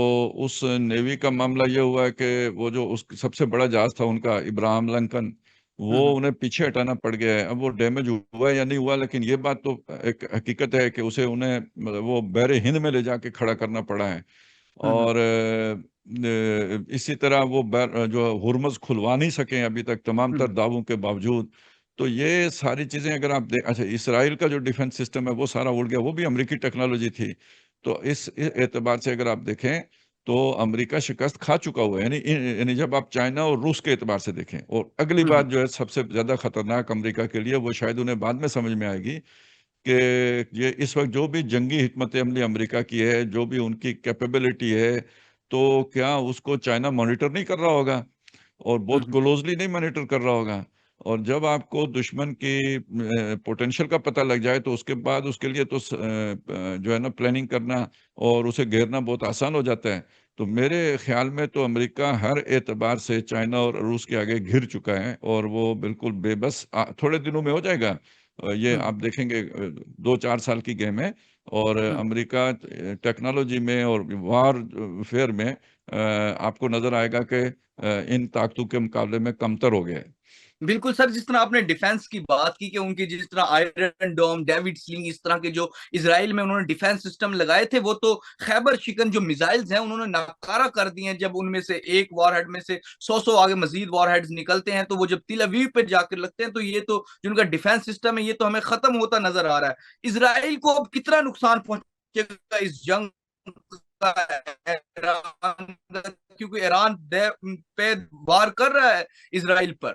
اس نیوی کا معاملہ یہ ہوا ہے کہ وہ جو اس سب سے بڑا جہاز تھا ان کا ابراہم لنکن، وہ انہیں پیچھے ہٹانا پڑ گیا ہے۔ اب وہ ڈیمیج ہوا ہے یا نہیں ہوا، لیکن یہ بات تو ایک حقیقت ہے کہ انہیں وہ بحر ہند میں لے جا کے کھڑا کرنا پڑا ہے۔ اور اسی طرح وہ جو ہرمز کھلوا نہیں سکے ابھی تک تمام تر دعووں کے باوجود۔ تو یہ ساری چیزیں اگر آپ اچھا، اسرائیل کا جو ڈیفنس سسٹم ہے وہ سارا اڑ گیا، وہ بھی امریکی ٹیکنالوجی تھی۔ تو اس اعتبار سے اگر آپ دیکھیں تو امریکہ شکست کھا چکا ہوا ہے، یعنی جب آپ چائنا اور روس کے اعتبار سے دیکھیں۔ اور اگلی بات جو ہے سب سے زیادہ خطرناک امریکہ کے لیے، وہ شاید انہیں بعد میں سمجھ میں آئے گی، کہ یہ اس وقت جو بھی جنگی حکمت عملی امریکہ کی ہے، جو بھی ان کی کیپیبلٹی ہے، تو کیا اس کو چائنا مانیٹر نہیں کر رہا ہوگا، اور بہت کلوزلی نہیں مانیٹر کر رہا ہوگا۔ اور جب آپ کو دشمن کی پوٹینشل کا پتہ لگ جائے تو اس کے بعد اس کے لیے تو جو ہے نا پلاننگ کرنا اور اسے گھیرنا بہت آسان ہو جاتا ہے۔ تو میرے خیال میں تو امریکہ ہر اعتبار سے چائنا اور روس کے آگے گھر چکا ہے، اور وہ بالکل بے بس تھوڑے دنوں میں ہو جائے گا۔ یہ آپ دیکھیں گے 2-4 سال کی گیم ہے، اور امریکہ ٹیکنالوجی میں اور وار فیئر میں آپ کو نظر آئے گا کہ ان طاقتوں کے مقابلے میں کمتر ہو گیا ہے۔ بالکل سر، جس طرح آپ نے ڈیفنس کی بات کی کہ ان کی جس طرح آئرن ڈوم، ڈیوڈ سلنگ، اس طرح کے جو اسرائیل میں انہوں نے ڈیفنس سسٹم لگائے تھے، وہ تو خیبر شکن جو میزائلز ہیں انہوں نے ناکارہ کر دی ہیں۔ جب ان میں سے ایک وار ہیڈ میں سے 100 آگے مزید وار ہیڈز نکلتے ہیں، تو وہ جب تل اویو پہ جا کر لگتے ہیں، تو یہ تو جو ان کا ڈیفنس سسٹم ہے یہ تو ہمیں ختم ہوتا نظر آ رہا ہے۔ اسرائیل کو اب کتنا نقصان پہنچے گا اس جنگ کا، کیونکہ ایران پہ وار کر رہا ہے اسرائیل پر؟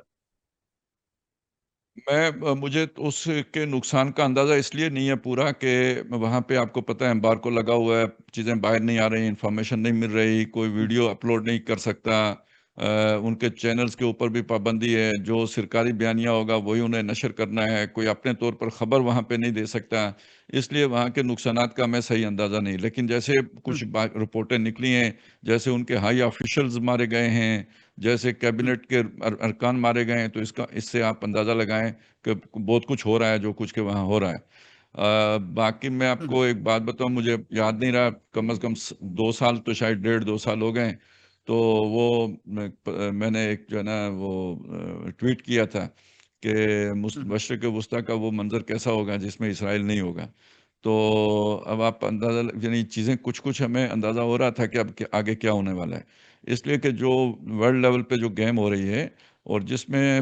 مجھے اس کے نقصان کا اندازہ اس لیے نہیں ہے پورا کہ وہاں پہ آپ کو پتہ ہے امبارگو لگا ہوا ہے، چیزیں باہر نہیں آ رہی، انفارمیشن نہیں مل رہی، کوئی ویڈیو اپلوڈ نہیں کر سکتا، ان کے چینلز کے اوپر بھی پابندی ہے، جو سرکاری بیانیہ ہوگا وہی انہیں نشر کرنا ہے، کوئی اپنے طور پر خبر وہاں پہ نہیں دے سکتا، اس لیے وہاں کے نقصانات کا ہمیں صحیح اندازہ نہیں، لیکن جیسے کچھ رپورٹیں نکلی ہیں، جیسے ان کے ہائی آفیشلز مارے گئے ہیں، جیسے کیبنٹ کے ارکان مارے گئے ہیں، تو اس سے آپ اندازہ لگائیں کہ بہت کچھ ہو رہا ہے جو کچھ کے وہاں ہو رہا ہے۔ باقی میں آپ کو ایک بات بتاؤں، مجھے یاد نہیں رہا، کم از کم 2 سال تو شاید 1.5-2 سال ہو گئے، تو وہ میں نے ایک جو ہے نا وہ ٹویٹ کیا تھا کہ مشرق وسطیٰ کا وہ منظر کیسا ہوگا جس میں اسرائیل نہیں ہوگا۔ تو اب آپ اندازہ یعنی چیزیں کچھ ہمیں اندازہ ہو رہا تھا کہ اب آگے کیا ہونے والا ہے، اس لیے کہ جو ورلڈ لیول پہ جو گیم ہو رہی ہے اور جس میں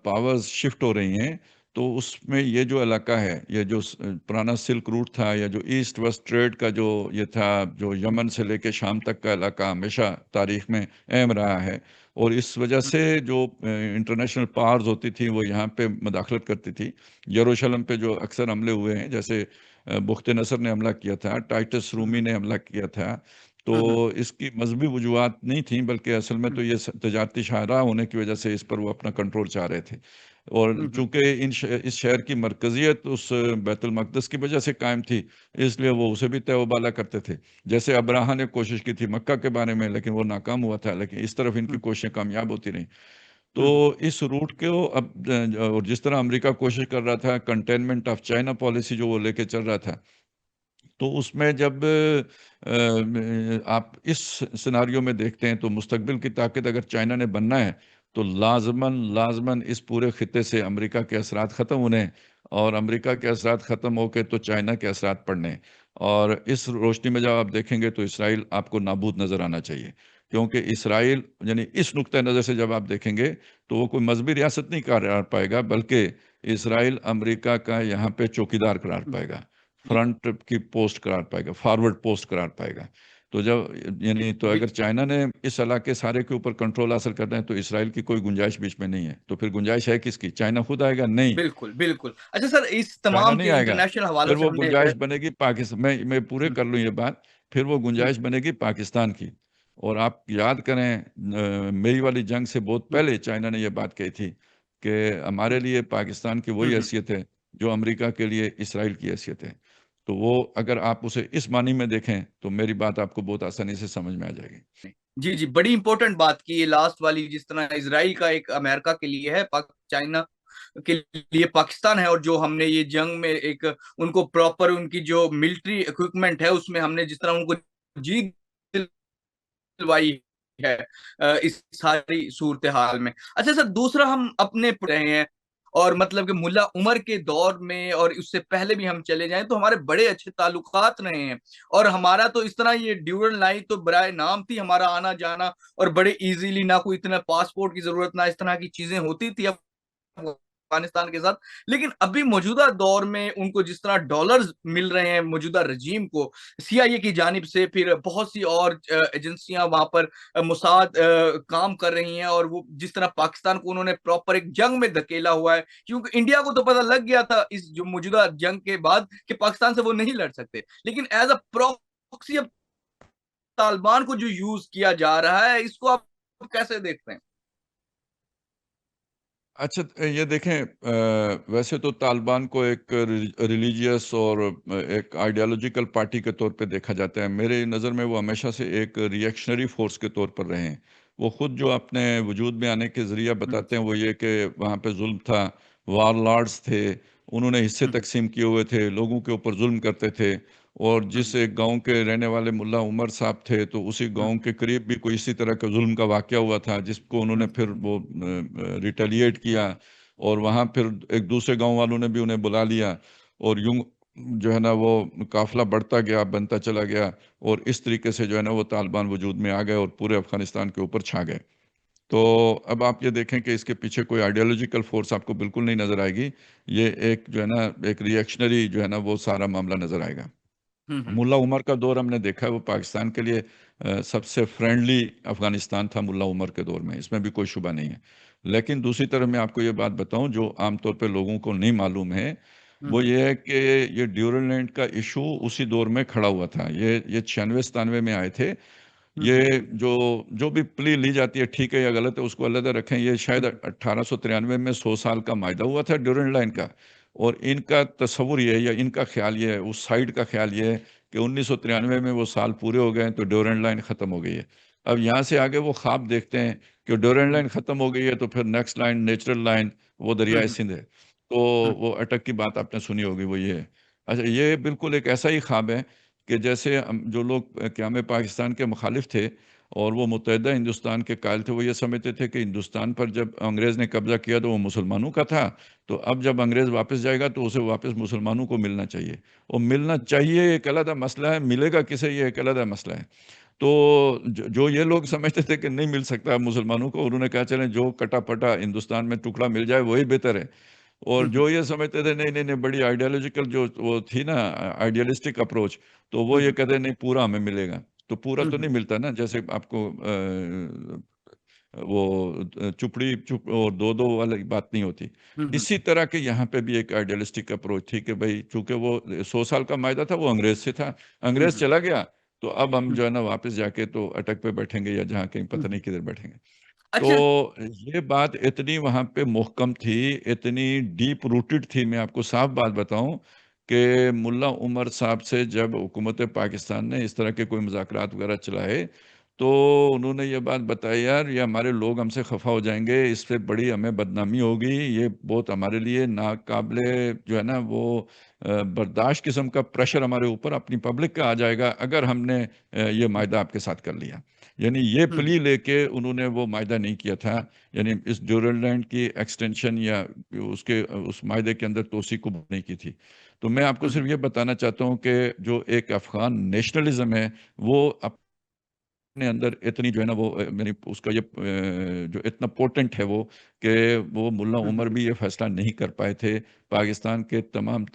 پاورز شفٹ ہو رہی ہیں، تو اس میں یہ جو علاقہ ہے، یہ جو پرانا سلک روٹ تھا یا جو ایسٹ ویسٹ ٹریڈ کا جو یہ تھا، جو یمن سے لے کے شام تک کا علاقہ ہمیشہ تاریخ میں اہم رہا ہے، اور اس وجہ سے جو انٹرنیشنل پاورز ہوتی تھیں وہ یہاں پہ مداخلت کرتی تھی۔ یروشلم پہ جو اکثر حملے ہوئے ہیں، جیسے بخت نصر نے حملہ کیا تھا، ٹائٹس رومی نے حملہ کیا تھا، تو اس کی مذہبی وجوہات نہیں تھیں، بلکہ اصل میں تو یہ تجارتی شاہراہ ہونے کی وجہ سے اس پر وہ اپنا کنٹرول چاہ رہے تھے، اور چونکہ اس شہر کی مرکزیت اس بیت المقدس کی وجہ سے قائم تھی، اس لیے وہ اسے بھی تہ و بالا کرتے تھے۔ جیسے ابراہا نے کوشش کی تھی مکہ کے بارے میں، لیکن وہ ناکام ہوا تھا، لیکن اس طرف ان کی کوششیں کامیاب ہوتی رہیں۔ تو اس روٹ کو اب اور جس طرح امریکہ کوشش کر رہا تھا کنٹینمنٹ آف چائنا پالیسی جو وہ لے کے چل رہا تھا، تو اس میں جب آپ اس سیناریو میں دیکھتے ہیں تو مستقبل کی طاقت اگر چائنا نے بننا ہے تو لازماً اس پورے خطے سے امریکہ کے اثرات ختم ہونے، اور امریکہ کے اثرات ختم ہو کے تو چائنا کے اثرات پڑنے، اور اس روشنی میں جب آپ دیکھیں گے تو اسرائیل آپ کو نابود نظر آنا چاہیے، کیونکہ اسرائیل یعنی اس نقطہ نظر سے جب آپ دیکھیں گے تو وہ کوئی مذہبی ریاست نہیں قرار پائے گا، بلکہ اسرائیل امریکہ کا یہاں پہ چوکیدار قرار پائے گا، فرنٹ کی پوسٹ قرار پائے گا، فارورڈ پوسٹ قرار پائے گا۔ تو تو اگر چائنا نے اس علاقے سارے کے اوپر کنٹرول حاصل کرنا ہے تو اسرائیل کی کوئی گنجائش بیچ میں نہیں ہے، تو پھر گنجائش ہے کس کی؟ چائنا خود آئے گا؟ نہیں، بالکل بالکل۔ اچھا سر، اس چائنا تمام نہیں کے آئے گا، انٹرنیشنل حوالوں پھر سے وہ ہم نے گنجائش بنے گی پاکستان میں پورے کر لوں یہ بات، پھر وہ گنجائش بنے گی پاکستان کی، اور آپ یاد کریں میری والی جنگ سے بہت پہلے چائنا نے یہ بات کہی تھی کہ ہمارے لیے پاکستان کی وہی حیثیت ہے جو امریکہ کے لیے اسرائیل کی حیثیت ہے، تو وہ اگر آپ اسے اس معنی میں دیکھیں تو میری بات آپ کو بہت آسانی سے سمجھ میں آ جائے گی۔ جی جی، بڑی امپورٹنٹ بات کی یہ لاسٹ والی، جس طرح اسرائیل کا ایک امریکہ کے لیے ہے، چائنا کے لیے پاکستان ہے، اور جو ہم نے یہ جنگ میں ایک ان کو پراپر ان کی جو ملٹری اکوپمنٹ ہے اس میں ہم نے جس طرح ان کو جیت دلوائی ہے اس ساری صورتحال میں۔ اچھا سر، دوسرا ہم اپنے رہے ہیں، اور مطلب کہ ملا عمر کے دور میں اور اس سے پہلے بھی ہم چلے جائیں تو ہمارے بڑے اچھے تعلقات رہے ہیں، اور ہمارا تو اس طرح یہ ڈیورل لائن تو برائے نام تھی ہمارا آنا جانا، اور بڑے ایزیلی، نہ کوئی اتنا پاسپورٹ کی ضرورت، نہ اس طرح کی چیزیں ہوتی تھی افغانستان کے ساتھ۔ لیکن ابھی موجودہ دور میں ان کو جس طرح ڈالرز مل رہے ہیں موجودہ رجیم کو سی آئی اے کی جانب سے، پھر بہت سی اور ایجنسیاں وہاں پر موساد کام کر رہی ہیں، اور وہ جس طرح پاکستان کو انہوں نے پراپر ایک جنگ میں دھکیلا ہوا ہے، کیونکہ انڈیا کو تو پتہ لگ گیا تھا اس جو موجودہ جنگ کے بعد کہ پاکستان سے وہ نہیں لڑ سکتے، لیکن ایز اے پروکسی طالبان کو جو یوز کیا جا رہا ہے، اس کو آپ کیسے دیکھتے ہیں؟ اچھا یہ دیکھیں، ویسے تو طالبان کو ایک ریلیجیس اور ایک آئیڈیالوجیکل پارٹی کے طور پہ دیکھا جاتا ہے، میرے نظر میں وہ ہمیشہ سے ایک ریئیکشنری فورس کے طور پر رہے ہیں۔ وہ خود جو اپنے وجود میں آنے کے ذریعہ بتاتے ہیں وہ یہ کہ وہاں پہ ظلم تھا، وار لارڈز تھے، انہوں نے حصے تقسیم کیے ہوئے تھے، لوگوں کے اوپر ظلم کرتے تھے، اور جس ایک گاؤں کے رہنے والے ملا عمر صاحب تھے تو اسی گاؤں کے قریب بھی کوئی اسی طرح کا ظلم کا واقعہ ہوا تھا، جس کو انہوں نے پھر وہ ریٹیلیٹ کیا، اور وہاں پھر ایک دوسرے گاؤں والوں نے بھی انہیں بلا لیا، اور یوں جو ہے نا وہ قافلہ بڑھتا گیا، بنتا چلا گیا، اور اس طریقے سے جو ہے نا وہ طالبان وجود میں آ گئے اور پورے افغانستان کے اوپر چھا گئے۔ تو اب آپ یہ دیکھیں کہ اس کے پیچھے کوئی آئیڈیالوجیکل فورس آپ کو بالکل نہیں نظر آئے گی، یہ ایک جو ہے نا ایک ریئیکشنری جو ہے نا وہ سارا معاملہ نظر آئے گا۔ ملا عمر کا دور ہم نے دیکھا ہے، وہ پاکستان کے لیے سب سے فرینڈلی افغانستان تھا ملا عمر کے دور میں، اس میں بھی کوئی شبہ نہیں ہے۔ لیکن دوسری طرف میں آپ کو یہ بات بتاؤں جو عام طور پہ لوگوں کو نہیں معلوم ہے، وہ یہ ہے کہ یہ ڈیورل لینڈ کا ایشو اسی دور میں کھڑا ہوا تھا، یہ 96-97 میں آئے تھے، یہ جو بھی پلی لی جاتی ہے ٹھیک ہے یا غلط ہے اس کو علیحدہ رکھیں. یہ شاید 1893 میں 100 سال کا معاہدہ ہوا تھا ڈیورنڈ لائن کا, اور ان کا تصور یہ ہے یا ان کا خیال یہ ہے, اس سائڈ کا خیال یہ ہے کہ 1993 میں وہ سال پورے ہو گئے ہیں تو ڈیورنڈ لائن ختم ہو گئی ہے. اب یہاں سے آگے وہ خواب دیکھتے ہیں کہ ڈیورنڈ لائن ختم ہو گئی ہے تو پھر نیکسٹ لائن نیچرل لائن وہ دریائے سندھ ہے. تو وہ اٹک کی بات آپ نے سنی ہوگی, وہ یہ ہے. اچھا, یہ بالکل ایک ایسا ہی خواب ہے کہ جیسے جو لوگ قیام پاکستان کے مخالف تھے اور وہ متحدہ ہندوستان کے قائل تھے, وہ یہ سمجھتے تھے کہ ہندوستان پر جب انگریز نے قبضہ کیا تو وہ مسلمانوں کا تھا, تو اب جب انگریز واپس جائے گا تو اسے واپس مسلمانوں کو ملنا چاہیے. اور ملنا چاہیے ایک علیحدہ مسئلہ ہے, ملے گا کسے یہ ایک علیحدہ مسئلہ ہے. تو جو یہ لوگ سمجھتے تھے کہ نہیں مل سکتا مسلمانوں کو, انہوں نے کہا چلیں جو کٹا پٹا ہندوستان میں ٹکڑا مل جائے وہی بہتر ہے. اور جو یہ سمجھتے تھے نہیں نہیں نہیں, بڑی آئیڈیالوجیکل جو وہ تھی نا آئیڈیالسٹک اپروچ, تو وہ یہ کہتے ہیں نہیں پورا ہمیں ملے گا. تو پورا تو نہیں ملتا نا, جیسے آپ کو وہ چپڑی اور دو والی بات نہیں ہوتی. اسی طرح کے یہاں پہ بھی ایک آئیڈیالسٹک اپروچ تھی کہ بھائی چونکہ وہ 100 سال کا معاہدہ تھا, وہ انگریز سے تھا, انگریز چلا گیا تو اب ہم جو ہے نا واپس جا کے تو اٹک پہ بیٹھیں گے یا جہاں کہیں پتہ نہیں کدھر بیٹھیں گے. تو اچھا. یہ بات اتنی وہاں پہ محکم تھی, اتنی ڈیپ روٹڈ تھی. میں آپ کو صاف بات بتاؤں کہ ملا عمر صاحب سے جب حکومت پاکستان نے اس طرح کے کوئی مذاکرات وغیرہ چلائے تو انہوں نے یہ بات بتائی, یار یہ ہمارے لوگ ہم سے خفا ہو جائیں گے, اس سے بڑی ہمیں بدنامی ہوگی, یہ بہت ہمارے لیے ناقابل جو ہے نا وہ برداشت قسم کا پریشر ہمارے اوپر اپنی پبلک کا آ جائے گا اگر ہم نے یہ معاہدہ آپ کے ساتھ کر لیا. یعنی یہ پلی لے کے انہوں نے وہ معاہدہ نہیں کیا تھا, یعنی اس ڈیورنڈ لینڈ کی ایکسٹینشن یا اس معاہدے کے اندر توسیع کو نہیں کی تھی. تو میں آپ کو صرف یہ بتانا چاہتا ہوں کہ جو ایک افغان نیشنلزم ہے وہ اپنے اندر اتنی جو ہے نا وہ یعنی اس کا یہ جو اتنا پوٹنٹ ہے وہ کہ وہ ملا عمر بھی یہ فیصلہ نہیں کر پائے تھے پاکستان کے تمام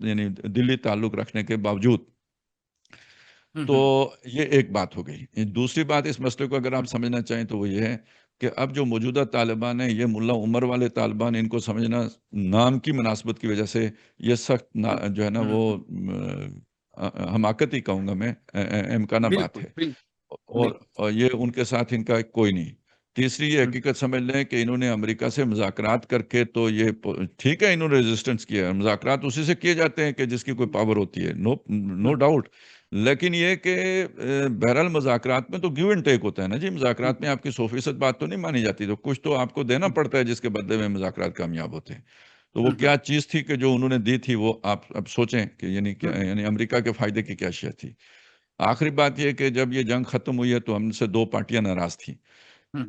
یعنی دلی تعلق رکھنے کے باوجود. تو یہ ایک بات ہو گئی. دوسری بات اس مسئلے کو اگر آپ سمجھنا چاہیں تو وہ یہ ہے کہ اب جو موجودہ طالبان ہیں, یہ ملا عمر والے طالبان, ان کو سمجھنا نام کی مناسبت کی وجہ سے یہ سخت جو ہے نا وہ حماقت ہی کہوں گا میں, امکانہ بات ہے, اور یہ ان کے ساتھ ان کا کوئی نہیں. تیسری یہ حقیقت سمجھ لیں کہ انہوں نے امریکہ سے مذاکرات کر کے تو یہ ٹھیک ہے انہوں نے ریزسٹنس کیا, مذاکرات اسی سے کیے جاتے ہیں کہ جس کی کوئی پاور ہوتی ہے, نو ڈاؤٹ. لیکن یہ کہ بہرحال مذاکرات میں تو گیو اینڈ ٹیک ہوتا ہے نا جی, مذاکرات میں آپ کی 100% بات تو نہیں مانی جاتی, تو کچھ تو آپ کو دینا پڑتا ہے جس کے بدلے میں مذاکرات کامیاب ہوتے ہیں. تو وہ کیا چیز تھی کہ جو انہوں نے دی تھی, وہ آپ اب سوچیں کہ یعنی امریکہ کے فائدے کی کیا شے تھی. آخری بات یہ کہ جب یہ جنگ ختم ہوئی ہے تو ہم سے 2 پارٹیاں ناراض تھیں.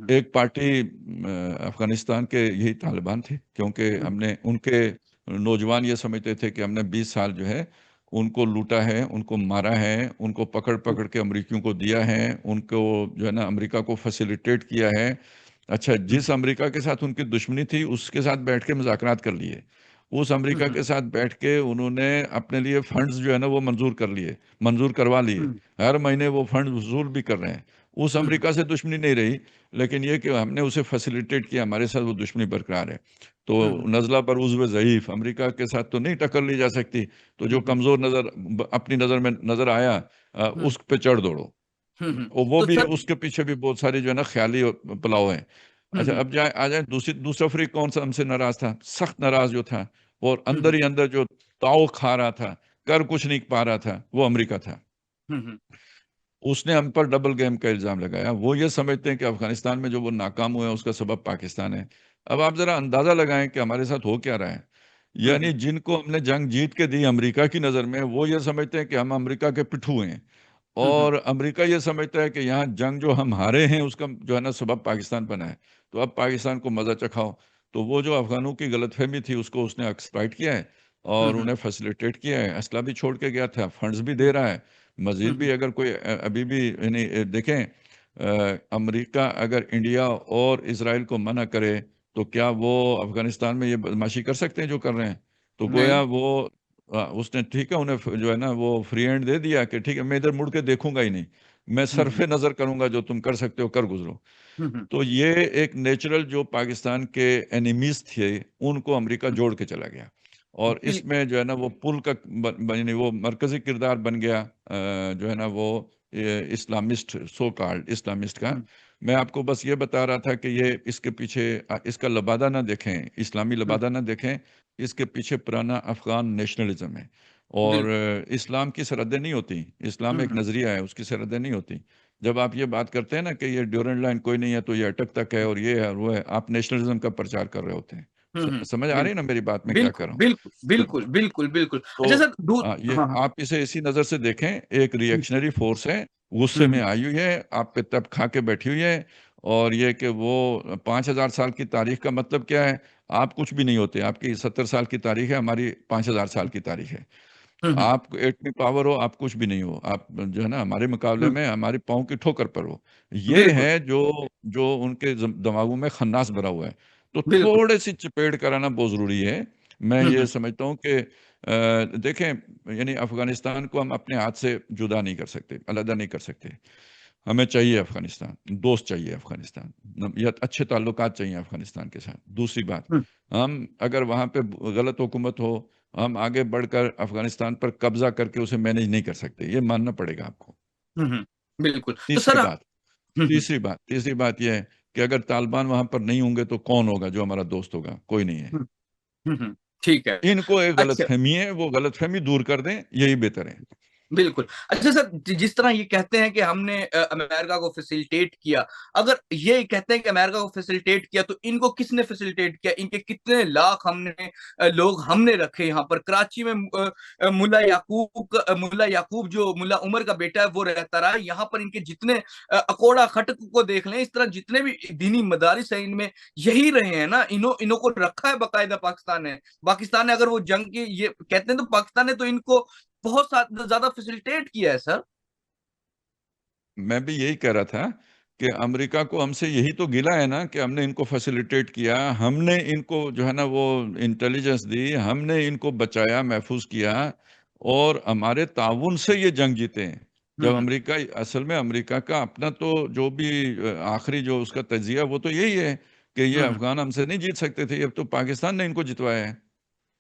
ایک پارٹی افغانستان کے یہی طالبان تھے, کیونکہ ہم نے ان کے نوجوان یہ سمجھتے تھے کہ ہم نے 20 سال جو ہے ان کو لوٹا ہے, ان کو مارا ہے, ان کو پکڑ کے امریکیوں کو دیا ہے, ان کو جو ہے نا امریکہ کو فیسیلیٹیٹ کیا ہے. اچھا, جس امریکہ کے ساتھ ان کی دشمنی تھی اس کے ساتھ بیٹھ کے مذاکرات کر لیے, اس امریکہ کے ساتھ بیٹھ کے انہوں نے اپنے لیے فنڈز جو ہے نا وہ منظور کروا لیے, ہر مہینے وہ فنڈ وصول بھی کر رہے ہیں. اس امریکہ سے دشمنی نہیں رہی, لیکن یہ کہ ہم نے اسے فیسیلیٹیٹ کیا, ہمارے ساتھ وہ دشمنی برقرار ہے. تو نزلہ پر عضو ضعیف, امریکہ کے ساتھ تو نہیں ٹکر لی جا سکتی, تو جو کمزور اپنی نظر میں نظر آیا اس پہ چڑھ دوڑو. اور وہ تو بھی سر اس کے پیچھے بھی بہت ساری جو ہے نا خیالی پلاؤ ہیں. اچھا, اب آ جائیں دوسرا فریق کون سا ہم سے ناراض تھا, سخت ناراض جو تھا, اور اندر ہی اندر جو تاؤ کھا رہا تھا, کر کچھ نہیں پا رہا تھا, وہ امریکہ تھا. اس نے ہم پر ڈبل گیم کا الزام لگایا. وہ یہ سمجھتے ہیں کہ افغانستان میں جو وہ ناکام ہوئے ہیں اس کا سبب پاکستان ہے. اب آپ ذرا اندازہ لگائیں کہ ہمارے ساتھ ہو کیا رہا ہے. یعنی جن کو ہم نے جنگ جیت کے دی امریکہ کی نظر میں, وہ یہ سمجھتے ہیں کہ ہم امریکہ کے پٹھو ہیں, اور امریکہ یہ سمجھتا ہے کہ یہاں جنگ جو ہم ہارے ہیں اس کا جو ہے نا سبب پاکستان بنا ہے. تو اب پاکستان کو مزہ چکھاؤ. تو وہ جو افغانوں کی غلط فہمی تھی اس کو اس نے ایکسپلائٹ کیا ہے اور انہیں فیسیلیٹیٹ کیا ہے, اسلحہ بھی چھوڑ کے گیا تھا, فنڈز بھی دے رہا ہے. مزید بھی اگر کوئی ابھی بھی یعنی دیکھیں, امریکہ اگر انڈیا اور اسرائیل کو منع کرے تو کیا وہ افغانستان میں یہ بدماشی کر سکتے ہیں جو کر رہے ہیں؟ تو گویا وہ اس نے ٹھیک ہے انہیں جو ہے نا وہ فری ہینڈ دے دیا کہ ٹھیک ہے میں ادھر مڑ کے دیکھوں گا ہی نہیں, میں صرف نظر کروں گا, جو تم کر سکتے ہو کر گزرو. تو یہ ایک نیچرل جو پاکستان کے اینیمیز تھے ان کو امریکہ جوڑ کے چلا گیا, اور اس میں جو ہے نا وہ پل کا یعنی وہ مرکزی کردار بن گیا جو ہے نا وہ اسلامسٹ سو کالڈ اسلامسٹ کا. میں آپ کو بس یہ بتا رہا تھا کہ یہ اس کے پیچھے اس کا لبادہ نہ دیکھیں، اسلامی لبادہ نہ دیکھیں، اس کے پیچھے پرانا افغان نیشنلزم ہے. اور اسلام کی سرحدیں نہیں ہوتی، اسلام ایک نظریہ ہے، اس کی سرحدیں نہیں ہوتی. جب آپ یہ بات کرتے ہیں نا کہ یہ ڈیورنڈ لائن کوئی نہیں ہے تو یہ اٹک تک ہے اور یہ ہے اور وہ ہے، آپ نیشنلزم کا پرچار کر رہے ہوتے ہیں. سمجھ آ رہی ہے نا میری بات میں کیا کر رہا ہوں؟ بالکل بالکل بالکل بالکل. اچھا سر یہ آپ اسے اسی نظر سے دیکھیں، ایک ریئیکشنری فورس ہے، غصے میں آئی ہوئی ہے، آپ پہ تب کھا کے بیٹھی ہوئی ہے. اور یہ کہ وہ 5000 سال کی تاریخ کا مطلب کیا ہے؟ آپ کچھ بھی نہیں ہوتے. آپ کی 70 سال کی تاریخ ہے، ہماری 5000 سال کی تاریخ ہے. آپ ایٹمی پاور ہو، آپ کچھ بھی نہیں ہو. آپ جو ہے نا ہمارے مقابلے میں ہماری پاؤں کی ٹھوکر پر ہو. یہ ہے جو ان کے دماغوں میں خناس بھرا ہوا ہے. تو تھوڑے سی چپیڑ کرانا بہت ضروری ہے. میں یہ سمجھتا ہوں کہ دیکھیں، یعنی افغانستان کو ہم اپنے ہاتھ سے جدا نہیں کر سکتے، علیحدہ نہیں کر سکتے. ہمیں چاہیے افغانستان، دوست چاہیے افغانستان، یا اچھے تعلقات چاہیے افغانستان کے ساتھ. دوسری بات، ہم اگر وہاں پہ غلط حکومت ہو، ہم آگے بڑھ کر افغانستان پر قبضہ کر کے اسے مینیج نہیں کر سکتے. یہ ماننا پڑے گا آپ کو. بالکل. تیسری بات یہ ہے کہ اگر طالبان وہاں پر نہیں ہوں گے تو کون ہوگا جو ہمارا دوست ہوگا؟ کوئی نہیں ہے. ٹھیک ہے. ان کو ایک غلط فہمی ہے، وہ غلط فہمی دور کر دیں، یہی بہتر ہے. بالکل. اچھا سر، جس طرح یہ کہتے ہیں کہ ہم نے امریکہ کو فیسیلیٹیٹ کیا، اگر یہ کہتے ہیں کہ امریکہ کو فیسیلیٹیٹ کیا تو ان کو کس نے فیسیلیٹیٹ کیا؟ ان کے کتنے لاکھ لوگ ہم نے رکھے یہاں پر؟ کراچی میں ملا یعقوب جو ملا عمر کا بیٹا ہے وہ رہتا رہا. یہاں پر ان کے جتنے اکوڑا خٹک کو دیکھ لیں، اس طرح جتنے بھی دینی مدارس ہیں ان میں یہی رہے ہیں نا. انہوں کو رکھا ہے باقاعدہ پاکستان نے اگر وہ جنگ کی یہ کہتے ہیں تو پاکستان نے تو ان کو بہت زیادہ فیسیلیٹیٹ کیا ہے سر. میں بھی یہی کہہ رہا تھا کہ امریکہ کو ہم سے یہی تو گلا ہے نا کہ ہم نے ان کو فیسیلیٹیٹ کیا، ہم نے ان کو جو ہے نا وہ انٹیلیجنس دی، ہم نے ان کو بچایا، محفوظ کیا، اور ہمارے تعاون سے یہ جنگ جیتے ہیں. جب اصل میں امریکہ کا اپنا تو جو بھی آخری جو اس کا تجزیہ وہ تو یہی ہے کہ یہ افغان ہم سے نہیں جیت سکتے تھے، اب تو پاکستان نے ان کو جتوایا ہے.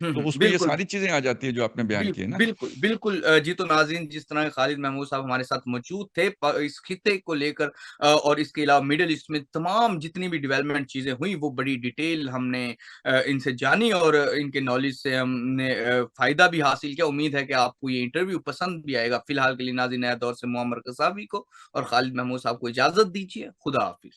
تو اس پہ یہ ساری چیزیں آ جاتی ہیں جو آپ نے بیان کی ہے نا. بالکل بالکل. جی تو ناظرین، جس طرح خالد محمود صاحب ہمارے ساتھ موجود تھے اس خطے کو لے کر اور اس کے علاوہ میڈل ایسٹ میں تمام جتنی بھی ڈیولپمنٹ چیزیں ہوئی وہ بڑی ڈیٹیل ہم نے ان سے جانی اور ان کے نالج سے ہم نے فائدہ بھی حاصل کیا. امید ہے کہ آپ کو یہ انٹرویو پسند بھی آئے گا. فی الحال کے لیے ناظرین، نیا دور سے معمر قذافی کو اور خالد محمود صاحب کو اجازت دیجیے. خدا حافظ.